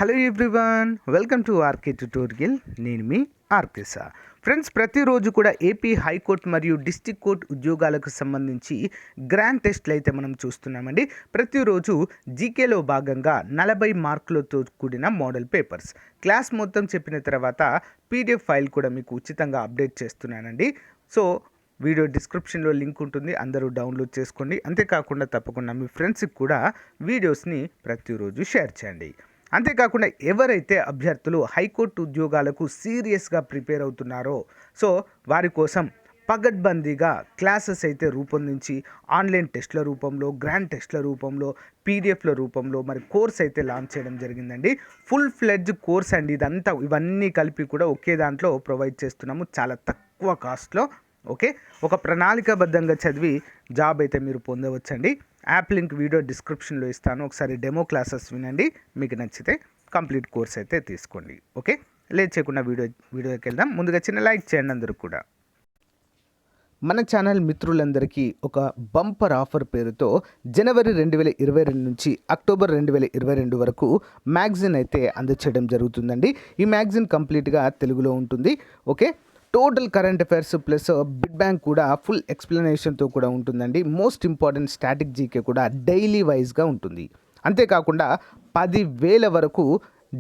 Hello everyone, welcome to RK tutorial. నేను మీ RK sir. Friends, ప్రతిరోజు కూడా ఏపీ హైకోర్టు మరియు డిస్ట్రిక్ట్ కోర్టు ఉద్యోగాలకు సంబంధించి గ్రాండ్ టెస్ట్లు అయితే మనం చూస్తున్నామండి. ప్రతిరోజు జీకేలో భాగంగా 40 మార్కులతో కూడిన మోడల్ పేపర్స్ క్లాస్ మొత్తం చెప్పిన తర్వాత పీడిఎఫ్ ఫైల్ కూడా మీకు ఉచితంగా అప్డేట్ చేస్తున్నానండి. సో వీడియో డిస్క్రిప్షన్లో లింక్ ఉంటుంది, అందరూ డౌన్లోడ్ చేసుకోండి. అంతేకాకుండా తప్పకుండా మీ ఫ్రెండ్స్కి కూడా వీడియోస్ని ప్రతిరోజు షేర్ చేయండి. అంతేకాకుండా ఎవరైతే అభ్యర్థులు హైకోర్టు ఉద్యోగాలకు సీరియస్గా ప్రిపేర్ అవుతున్నారో సో వారి కోసం పగడ్బందీగా క్లాసెస్ అయితే రూపొందించి ఆన్లైన్ టెస్ట్ల రూపంలో, గ్రాండ్ టెస్ట్ల రూపంలో, పీడిఎఫ్ల రూపంలో మరి కోర్స్ అయితే లాంచ్ చేయడం జరిగిందండి. ఫుల్ ఫ్లెడ్జ్ కోర్స్ అండి ఇదంతా. ఇవన్నీ కలిపి కూడా ఒకే దాంట్లో ప్రొవైడ్ చేస్తున్నాము చాలా తక్కువ కాస్ట్లో. ఓకే, ఒక ప్రణాళికాబద్ధంగా చదివి జాబ్ అయితే మీరు పొందవచ్చండి. యాప్ లింక్ వీడియో డిస్క్రిప్షన్లో ఇస్తాను, ఒకసారి డెమో క్లాసెస్ వినండి. మీకు నచ్చితే కంప్లీట్ కోర్స్ అయితే తీసుకోండి. ఓకే, లేట్ చేయకుండా వీడియోకి వెళ్దాం. ముందుగా చిన్న లైక్ చేయండి అందరూ కూడా. మన ఛానల్ మిత్రులందరికీ ఒక బంపర్ ఆఫర్ పేరుతో జనవరి 2022 నుంచి అక్టోబర్ 2022 వరకు మ్యాగజిన్ అయితే అందచేయడం జరుగుతుందండి. ఈ మ్యాగజిన్ కంప్లీట్గా తెలుగులో ఉంటుంది. Okay, total current affairs plus bid bank కూడా ఫుల్ ఎక్స్ప్లెనేషన్తో కూడా ఉంటుందండి. మోస్ట్ ఇంపార్టెంట్ స్టాటిక్ జీకే కూడా డైలీ వైజ్గా ఉంటుంది. అంతేకాకుండా 10,000 వరకు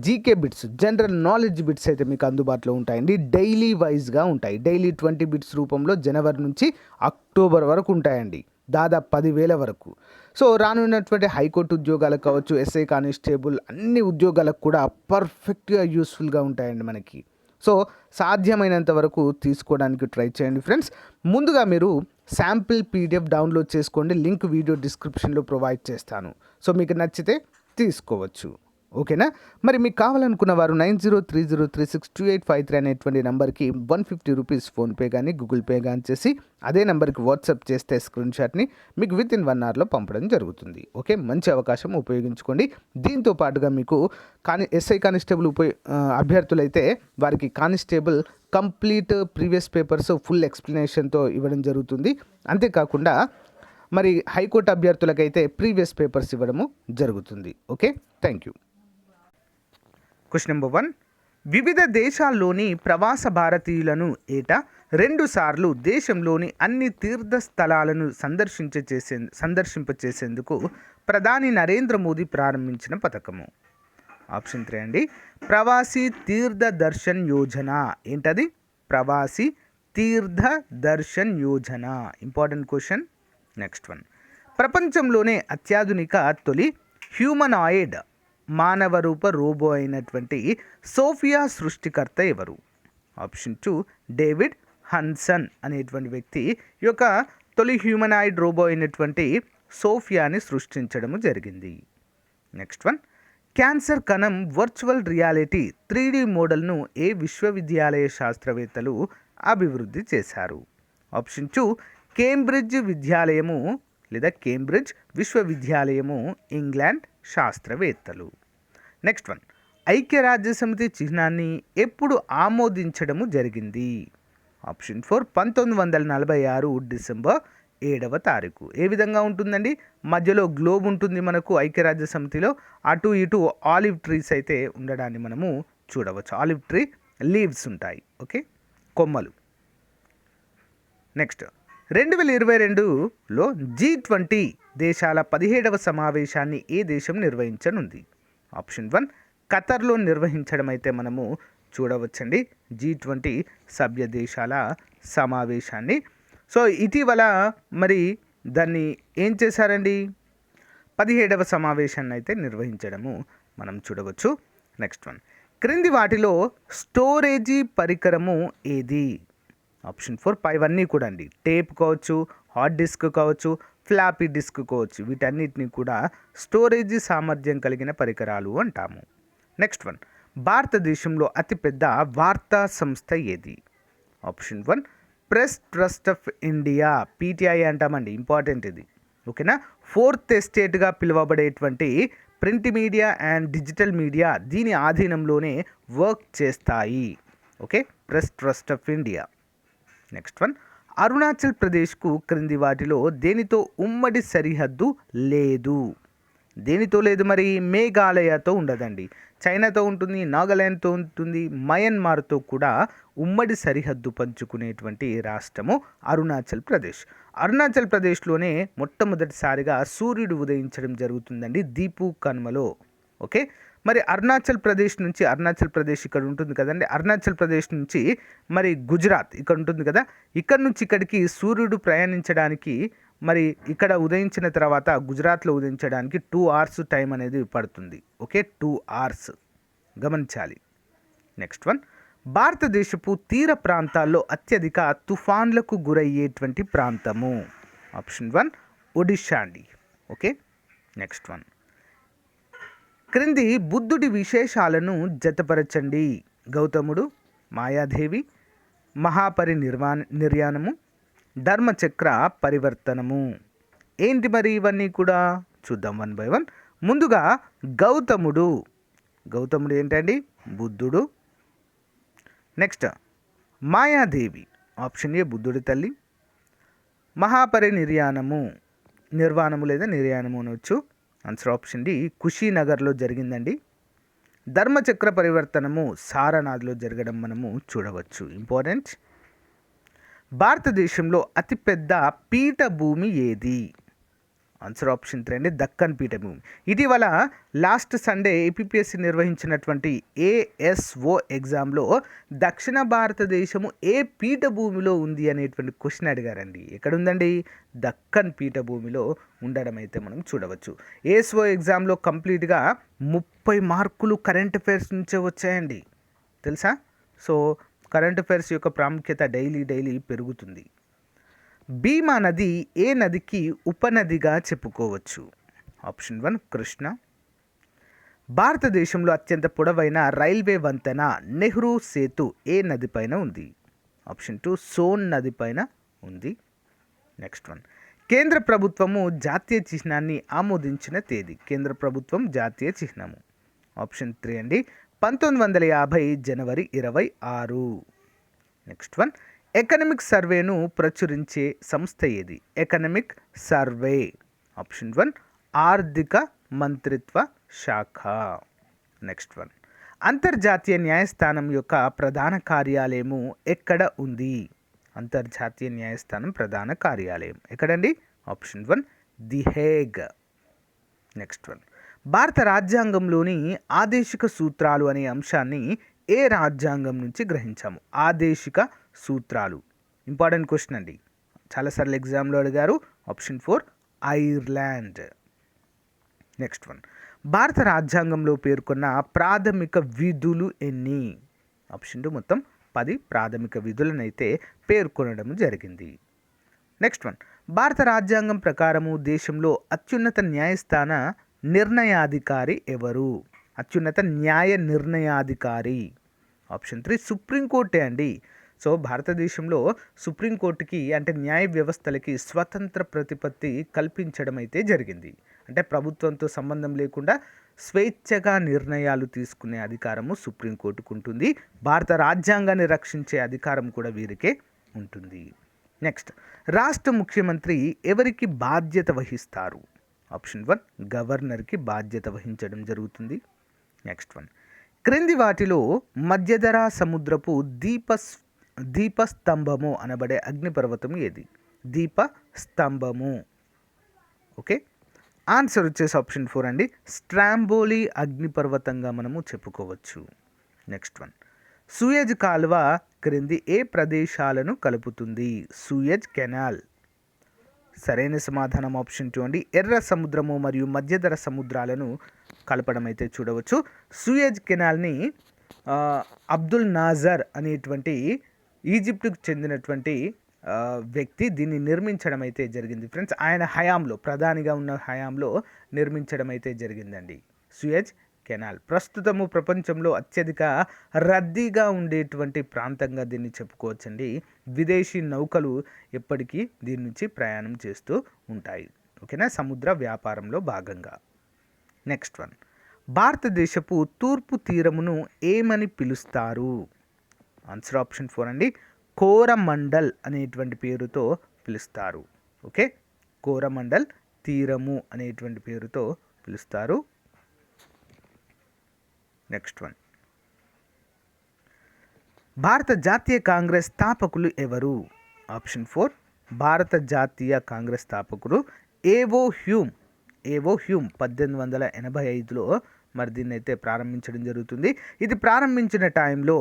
GK bits, general knowledge bits అయితే మీకు అందుబాటులో ఉంటాయండి. డైలీ వైజ్గా ఉంటాయి. డైలీ 20 బిట్స్ రూపంలో జనవరి నుంచి అక్టోబర్ వరకు ఉంటాయండి, దాదాపు 10,000 వరకు. సో రానున్నటువంటి హైకోర్టు ఉద్యోగాలకు కావచ్చు, ఎస్ఐ కానిస్టేబుల్ అన్ని ఉద్యోగాలకు కూడా పర్ఫెక్ట్గా యూస్ఫుల్గా ఉంటాయండి మనకి. సో సాధ్యమైనంత వరకు తీసుకోవడానికి ట్రై చేయండి ఫ్రెండ్స్. ముందుగా మీరు శాంపిల్ పీడిఎఫ్ డౌన్లోడ్ చేసుకోండి, లింక్ వీడియో డిస్క్రిప్షన్లో ప్రొవైడ్ చేస్తాను. సో మీకు నచ్చితే తీసుకోవచ్చు. ఓకేనా? మరి మీకు కావాలనుకున్న వారు 9030362853 అనేటువంటి నెంబర్కి 150 రూపీస్ ఫోన్పే కానీ గూగుల్ పే కానీ చేసి అదే నెంబర్కి వాట్సాప్ చేస్తే స్క్రీన్ షాట్ని మీకు విత్ ఇన్ 1 అవర్లో పంపడం జరుగుతుంది. ఓకే, మంచి అవకాశం, ఉపయోగించుకోండి. దీంతో పాటుగా మీకు ఎస్ఐ కానిస్టేబుల్ అభ్యర్థులైతే వారికి constable complete previous papers full ఎక్స్ప్లెనేషన్తో ఇవ్వడం జరుగుతుంది. అంతేకాకుండా మరి హైకోర్టు అభ్యర్థులకైతే ప్రీవియస్ పేపర్స్ ఇవ్వడము జరుగుతుంది. Okay, thank you. Question number 1. వివిధ దేశాల్లోని ప్రవాస భారతీయులను ఏటా 2 సార్లు దేశంలోని అన్ని తీర్థస్థలాలను సందర్శింపచేసేందుకు ప్రధాని నరేంద్ర మోదీ ప్రారంభించిన పథకము. ఆప్షన్ 3 అండి, ప్రవాసీ తీర్థ దర్శన్ యోజన. ఏంటది? ప్రవాసీ తీర్థ Darshan Yojana. Important question. Next one. ప్రపంచంలోనే అత్యాధునిక తొలి హ్యూమనాయిడ్ మానవ రూప రోబో అయినటువంటి సోఫియా సృష్టికర్త ఎవరు? ఆప్షన్ 2, డేవిడ్ హన్సన్ అనేటువంటి వ్యక్తి ఈ యొక్క తొలి హ్యూమనాయిడ్ రోబో అయినటువంటి సోఫియాని సృష్టించడం జరిగింది. Next one. క్యాన్సర్ కణం వర్చువల్ రియాలిటీ 3D మోడల్ను ఏ విశ్వవిద్యాలయ శాస్త్రవేత్తలు అభివృద్ధి చేశారు? ఆప్షన్ 2, కేంబ్రిడ్జ్ విద్యాలయము లేదా కేంబ్రిడ్జ్ విశ్వవిద్యాలయము, ఇంగ్లాండ్ శాస్త్రవేత్తలు. Next one. ఐక్యరాజ్యసమితి చిహ్నాన్ని ఎప్పుడు ఆమోదించడము జరిగింది? ఆప్షన్ 4, 1946 డిసెంబర్ 7వ తారీఖు. ఏ విధంగా ఉంటుందండి? మధ్యలో గ్లోబ్ ఉంటుంది మనకు ఐక్యరాజ్య సమితిలో, అటు ఇటు ఆలివ్ ట్రీస్ అయితే ఉండడాన్ని మనము చూడవచ్చు. ఆలివ్ ట్రీ లీవ్స్ ఉంటాయి. ఓకే, కొమ్మలు. నెక్స్ట్. 2022లో G20 దేశాల 17వ సమావేశాన్ని ఏ దేశం నిర్వహించనుంది? ఆప్షన్ 1, ఖతర్లో నిర్వహించడం అయితే మనము చూడవచ్చండి G20 సభ్య దేశాల సమావేశాన్ని. సో ఇటీవల మరి దాన్ని ఏం చేశారండి? 17వ సమావేశాన్ని అయితే నిర్వహించడము మనం చూడవచ్చు. Next one. క్రింది వాటిలో స్టోరేజీ పరికరము ఏది? ఆప్షన్ 4, పైవన్నీ కూడా అండి. టేప్ కావచ్చు, హార్డ్ డిస్క్ కావచ్చు, ఫ్లాపీ డిస్క్ కావచ్చు, వీటన్నిటిని కూడా స్టోరేజీ సామర్థ్యం కలిగిన పరికరాలు అంటాము. Next one. భారతదేశంలో అతిపెద్ద వార్తా సంస్థ ఏది? Option 1, Press Trust of India, PTI అంటామండి. ఇంపార్టెంట్ ఇది. ఓకేనా? 4th ఎస్టేట్గా పిలువబడేటువంటి print media and digital media దీని ఆధీనంలోనే వర్క్ చేస్తాయి. Okay, Press Trust of India. Next one. Arunachal ప్రదేశ్కు క్రింది వాటిలో దేనితో ఉమ్మడి సరిహద్దు లేదు? దేనితో లేదు మరి? మేఘాలయతో ఉండదండి. చైనాతో ఉంటుంది, నాగాలాండ్తో ఉంటుంది, మయన్మార్తో కూడా ఉమ్మడి సరిహద్దు పంచుకునేటువంటి రాష్ట్రము అరుణాచల్ ప్రదేశ్. అరుణాచల్ ప్రదేశ్లోనే మొట్టమొదటిసారిగా సూర్యుడు ఉదయించడం జరుగుతుందండి దీపు కనుమలో. ఓకే, మరి అరుణాచల్ ప్రదేశ్ ఇక్కడ ఉంటుంది కదండి. అరుణాచల్ ప్రదేశ్ నుంచి మరి గుజరాత్ ఇక్కడ ఉంటుంది కదా, ఇక్కడ నుంచి ఇక్కడికి సూర్యుడు ప్రయాణించడానికి మరి ఇక్కడ ఉదయించిన తర్వాత గుజరాత్లో ఉదయించడానికి 2 hours టైం అనేది పడుతుంది. ఓకే, 2 hours గమనించాలి. నెక్స్ట్ వన్, భారతదేశపు తీర ప్రాంతాల్లో అత్యధిక తుఫాన్లకు గురయ్యేటువంటి ప్రాంతము. ఆప్షన్ 1 ఒడిషా అండి. ఓకే, నెక్స్ట్ వన్, క్రింది బుద్ధుడి విశేషాలను జతపరచండి. గౌతముడు, మాయాదేవి, నిర్యాణము, ధర్మచక్ర పరివర్తనము. ఏంటి మరి ఇవన్నీ కూడా చూద్దాం 1 by 1. ముందుగా గౌతముడు ఏంటండి? బుద్ధుడు. నెక్స్ట్ మాయాదేవి, ఆప్షన్ ఏ బుద్ధుడి తల్లి. నిర్వాణము లేదా నిర్యాణము అనవచ్చు. ఆన్సర్ ఆప్షన్ డి కుషీనగర్లో జరిగిందండి. ధర్మచక్ర పరివర్తనము సారనాథ్లో జరగడం మనము చూడవచ్చు. ఇంపార్టెంట్. భారతదేశంలో అతిపెద్ద పీఠభూమి ఏది? ఆన్సర్ ఆప్షన్ 3 అండి, దక్కన్ పీఠభూమి. ఇటీవల లాస్ట్ సండే ఏపీఎస్సి నిర్వహించినటువంటి ఏఎస్ఓ ఎగ్జామ్లో దక్షిణ భారతదేశము ఏ పీఠభూమిలో ఉంది అనేటువంటి క్వశ్చన్ అడిగారండి. ఎక్కడుందండి? దక్కన్ పీఠభూమిలో ఉండడం అయితే మనం చూడవచ్చు. ఏఎస్ఓ ఎగ్జామ్లో కంప్లీట్గా 30 మార్కులు కరెంట్ అఫైర్స్ నుంచే వచ్చాయండి, తెలుసా? సో కరెంట్ అఫైర్స్ యొక్క ప్రాముఖ్యత డైలీ పెరుగుతుంది. భీమా నది ఏ నదికి ఉపనదిగా చెప్పుకోవచ్చు? ఆప్షన్ 1 కృష్ణ. భారతదేశంలో అత్యంత పొడవైన రైల్వే వంతెన నెహ్రూ సేతు ఏ నది పైన ఉంది? ఆప్షన్ 2 సోన్ నది పైన ఉంది. నెక్స్ట్ వన్, కేంద్ర ప్రభుత్వము జాతీయ చిహ్నాన్ని ఆమోదించిన తేదీ. కేంద్ర ప్రభుత్వం జాతీయ చిహ్నము. ఆప్షన్ 3 అండి, 1950 జనవరి 26. నెక్స్ట్ వన్, ఎకనమిక్ సర్వేను ప్రచురించే సంస్థ ఏది? Economic survey. ఆప్షన్ 1 ఆర్థిక మంత్రిత్వ శాఖ. నెక్స్ట్ వన్, అంతర్జాతీయ న్యాయస్థానం యొక్క ప్రధాన కార్యాలయము ఎక్కడ ఉంది? అంతర్జాతీయ న్యాయస్థానం ప్రధాన కార్యాలయం ఎక్కడండి? Option 1 the Hague. Next one, భారత రాజ్యాంగంలోని ఆదేశిక సూత్రాలు అనే అంశాన్ని ఏ రాజ్యాంగం నుంచి గ్రహించాము? ఆదేశిక సూత్రాలు ఇంపార్టెంట్ క్వశ్చన్ అండి, చాలాసార్లు ఎగ్జామ్లో అడిగారు. Option 4 Ireland. నెక్స్ట్ వన్, భారత రాజ్యాంగంలో పేర్కొన్న ప్రాథమిక విధులు ఎన్ని? ఆప్షన్ 2 మొత్తం 10 ప్రాథమిక విధులను అయితే పేర్కొనడం జరిగింది. నెక్స్ట్ వన్, భారత రాజ్యాంగం ప్రకారము దేశంలో అత్యున్నత న్యాయస్థాన నిర్ణయాధికారి ఎవరు? అత్యున్నత న్యాయ నిర్ణయాధికారి. ఆప్షన్ 3 సుప్రీంకోర్టే అండి. సో భారతదేశంలో సుప్రీంకోర్టుకి అంటే న్యాయ వ్యవస్థలకి స్వతంత్ర ప్రతిపత్తి కల్పించడం అయితే జరిగింది. అంటే ప్రభుత్వంతో సంబంధం లేకుండా స్వేచ్ఛగా నిర్ణయాలు తీసుకునే అధికారము సుప్రీంకోర్టుకు ఉంటుంది. భారత రాజ్యాంగాన్ని రక్షించే అధికారం కూడా వీరికే ఉంటుంది. నెక్స్ట్, రాష్ట్ర ముఖ్యమంత్రి ఎవరికి బాధ్యత వహిస్తారు? ఆప్షన్ 1 గవర్నర్కి బాధ్యత వహించడం జరుగుతుంది. నెక్స్ట్ వన్, క్రింది వాటిలో మధ్యధరా సముద్రపు దీపస్తంభము అనబడే అగ్నిపర్వతం ఏది? దీపస్తంభము. ఓకే, ఆన్సర్ వచ్చేసి ఆప్షన్ 4 అండి, స్ట్రాంబోలి అగ్నిపర్వతంగా మనము చెప్పుకోవచ్చు. నెక్స్ట్ వన్, సూయజ్ కాలువ క్రింది ఏ ప్రదేశాలను కలుపుతుంది? Suez canal. సరైన సమాధానం ఆప్షన్ 2 అండి, ఎర్ర సముద్రము మరియు మధ్యధర సముద్రాలను కలపడం అయితే చూడవచ్చు. సూయజ్ కెనాల్ని అబ్దుల్ నాజర్ అనేటువంటి ఈజిప్ట్కు చెందినటువంటి వ్యక్తి దీన్ని నిర్మించడం అయితే జరిగింది ఫ్రెండ్స్. ఆయన హయాంలో, ప్రధానిగా ఉన్న హయాంలో నిర్మించడం అయితే జరిగిందండి సూయజ్ కెనాల్. ప్రస్తుతము ప్రపంచంలో అత్యధిక రద్దీగా ఉండేటువంటి ప్రాంతంగా దీన్ని చెప్పుకోవచ్చండి. విదేశీ నౌకలు ఎప్పటికీ దీని నుంచి ప్రయాణం చేస్తూ ఉంటాయి. ఓకేనా, సముద్ర వ్యాపారంలో భాగంగా. నెక్స్ట్ వన్, భారతదేశపు తూర్పు తీరమును ఏమని పిలుస్తారు? ఆన్సర్ ఆప్షన్ 4 అండి, కోరమండల్ అనేటువంటి పేరుతో పిలుస్తారు. ఓకే, కోరమండల్ తీరము అనేటువంటి పేరుతో పిలుస్తారు. నెక్స్ట్ వన్, భారత జాతీయ కాంగ్రెస్ స్థాపకులు ఎవరు? ఆప్షన్ 4, భారత జాతీయ కాంగ్రెస్ స్థాపకులు ఏవో హ్యూమ్. 1885లో మరి దీన్ని అయితే ప్రారంభించడం జరుగుతుంది. ఇది ప్రారంభించిన టైంలో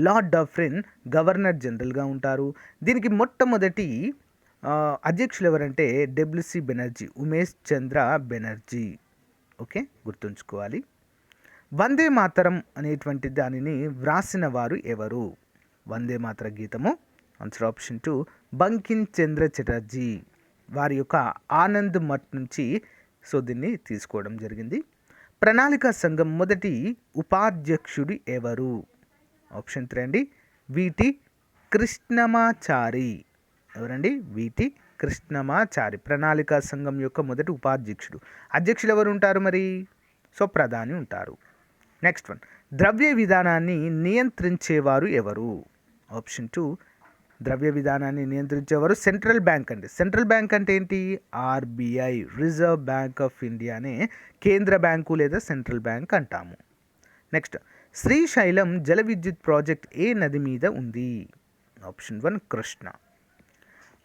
లార్డ్ డఫ్రిన్ గవర్నర్ జనరల్గా ఉంటారు. దీనికి మొట్టమొదటి అధ్యక్షులు ఎవరంటే డబ్ల్యూసి బెనర్జీ, ఉమేష్ చంద్ర బెనర్జీ. ఓకే, గుర్తుంచుకోవాలి. వందే మాతరం అనేటువంటి దానిని వ్రాసిన వారు ఎవరు? వందే మాతర గీతము ఆన్సర్ ఆప్షన్ 2 బంకిం చంద్ర చటర్జీ. వారి యొక్క ఆనంద్ మఠ్ నుంచి దీన్ని తీసుకోవడం జరిగింది. ప్రణాళికా సంఘం మొదటి ఉపాధ్యక్షుడు ఎవరు? ఆప్షన్ 3 అండి విటి కృష్ణమాచారి. ఎవరండి? విటి కృష్ణమాచారి ప్రణాళికా సంఘం యొక్క మొదటి ఉపాధ్యక్షుడు. అధ్యక్షులు ఎవరు ఉంటారు మరి? ప్రధాని ఉంటారు. నెక్స్ట్ వన్, ద్రవ్య విధానాన్ని నియంత్రించేవారు ఎవరు? ఆప్షన్ 2 ద్రవ్య విధానాన్ని నియంత్రించేవారు సెంట్రల్ బ్యాంక్ అండి. సెంట్రల్ బ్యాంక్ అంటే ఏంటి? ఆర్బీఐ, రిజర్వ్ బ్యాంక్ ఆఫ్ ఇండియానే కేంద్ర బ్యాంకు లేదా సెంట్రల్ బ్యాంక్ అంటాము. నెక్స్ట్, శ్రీశైలం జల విద్యుత్ ప్రాజెక్ట్ ఏ నది మీద ఉంది? ఆప్షన్ 1 కృష్ణ.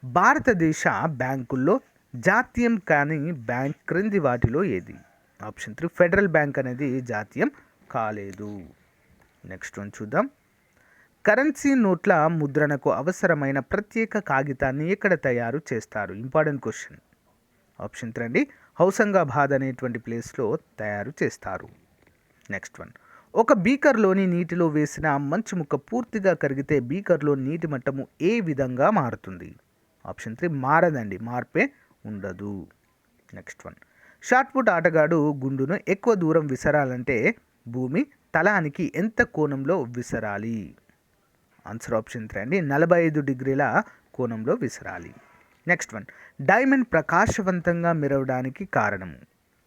భారతదేశ బ్యాంకుల్లో జాతీయం కాని బ్యాంక్ క్రింది వాటిలో ఏది? ఆప్షన్ 3 ఫెడరల్ బ్యాంక్ అనేది జాతీయం కాలేదు. నెక్స్ట్ వన్ చూద్దాం. కరెన్సీ నోట్ల ముద్రణకు అవసరమైన ప్రత్యేక కాగితాన్ని ఎక్కడ తయారు చేస్తారు? Important question. ఆప్షన్ 3 అండి హౌసంగాబాద్ అనేటువంటి ప్లేస్లో తయారు చేస్తారు. నెక్స్ట్ వన్, ఒక బీకర్లోని నీటిలో వేసిన మంచు ముక్క పూర్తిగా కరిగితే బీకర్లో నీటి మట్టము ఏ విధంగా మారుతుంది? ఆప్షన్ 3 మారదండి, మార్పే ఉండదు. నెక్స్ట్ వన్, షాట్పుట్ ఆటగాడు గుండును ఎక్కువ దూరం విసరాలంటే భూమి తలానికి ఎంత కోణంలో విసరాలి? ఆన్సర్ ఆప్షన్ 3 అండి 45 డిగ్రీల కోణంలో విసరాలి. నెక్స్ట్ వన్, డైమండ్ ప్రకాశవంతంగా మెరవడానికి కారణము?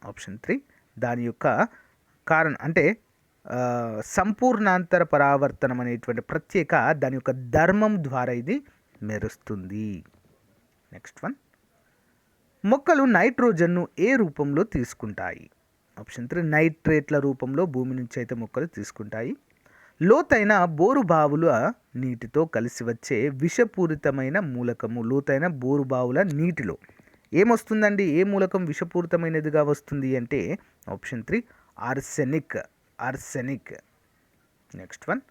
ఆప్షన్ 3 దాని యొక్క కారణం అంటే సంపూర్ణాంతర పరావర్తనం అనేటువంటి ప్రత్యేక దాని యొక్క ధర్మం ద్వారా ఇది మెరుస్తుంది. నెక్స్ట్ వన్, మొక్కలు నైట్రోజన్ను ఏ రూపంలో తీసుకుంటాయి? ఆప్షన్ 3 నైట్రేట్ల రూపంలో భూమి నుంచి అయితే మొక్కలు తీసుకుంటాయి. లోతైన బోరు బావుల నీటితో కలిసి వచ్చే విషపూరితమైన మూలకము. లోతైన బోరు బావుల నీటిలో ఏమొస్తుందండి? ఏ మూలకం విషపూరితమైనదిగా వస్తుంది అంటే ఆప్షన్ 3 ఆర్సెనిక్. నెక్స్ట్ వన్,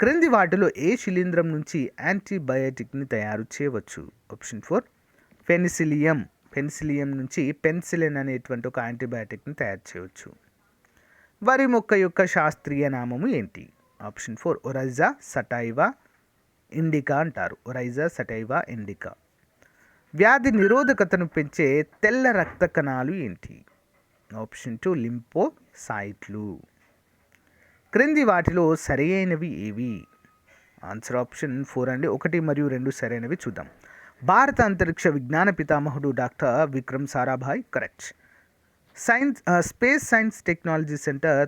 క్రింది వాటిలో ఏ శిలీంధ్రం నుంచి యాంటీబయాటిక్ని తయారు చేయవచ్చు? ఆప్షన్ 4 పెనిసిలియం నుంచి పెన్సిలిన్ అనేటువంటి ఒక యాంటీబయాటిక్ని తయారు చేయవచ్చు. వరి మొక్క యొక్క శాస్త్రీయ నామము ఏంటి? ఆప్షన్ 4 ఒరైజా సటైవా ఇండికా అంటారు. ఒరైజా సటైవా ఇండికా. వ్యాధి నిరోధకతను పెంచే తెల్ల రక్త కణాలు ఏంటి? ఆప్షన్ 2 లింపోసైట్లు. క్రింది వాటిలో సరైనవి ఏవి? ఆన్సర్ ఆప్షన్ 4 అండి 1 మరియు 2 సరైనవి. చూద్దాం. భారత అంతరిక్ష విజ్ఞాన పితామహుడు doctor Vikram Sarabhai, correct. Space science technology centre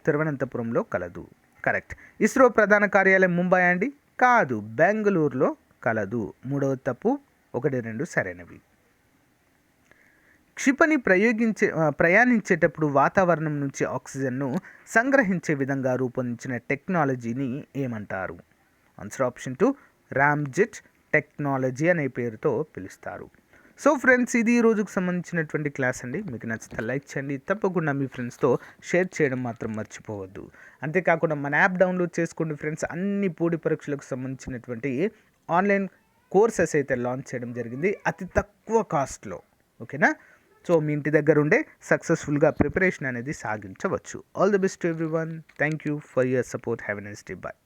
తిరువనంతపురంలో కలదు, కరెక్ట్. ఇస్రో ప్రధాన కార్యాలయం ముంబై అండి? కాదు, బెంగళూరులో కలదు. 3వ తప్పు, 1, 2 సరైనవి. క్షిపణి ప్రయాణించేటప్పుడు వాతావరణం నుంచి ఆక్సిజన్ను సంగ్రహించే విధంగా రూపొందించిన టెక్నాలజీని ఏమంటారు? ఆన్సర్ ఆప్షన్ 2 రామ్జెట్ టెక్నాలజీ అనే పేరుతో పిలుస్తారు. ఫ్రెండ్స్, ఇది ఈ రోజుకు సంబంధించినటువంటి క్లాస్ అండి. మీకు నచ్చితే లైక్ చేయండి, తప్పకుండా మీ ఫ్రెండ్స్తో షేర్ చేయడం మాత్రం మర్చిపోవద్దు. అంతేకాకుండా మన యాప్ డౌన్లోడ్ చేసుకోండి ఫ్రెండ్స్. అన్ని పోటీ పరీక్షలకు సంబంధించినటువంటి ఆన్లైన్ కోర్సెస్ అయితే లాంచ్ చేయడం జరిగింది అతి తక్కువ కాస్ట్లో. ఓకేనా? మీ ఇంటి దగ్గర ఉండే సక్సెస్ఫుల్గా ప్రిపరేషన్ అనేది సాగించవచ్చు. All the best to everyone. Thank you for your support. Have a nice day. Bye.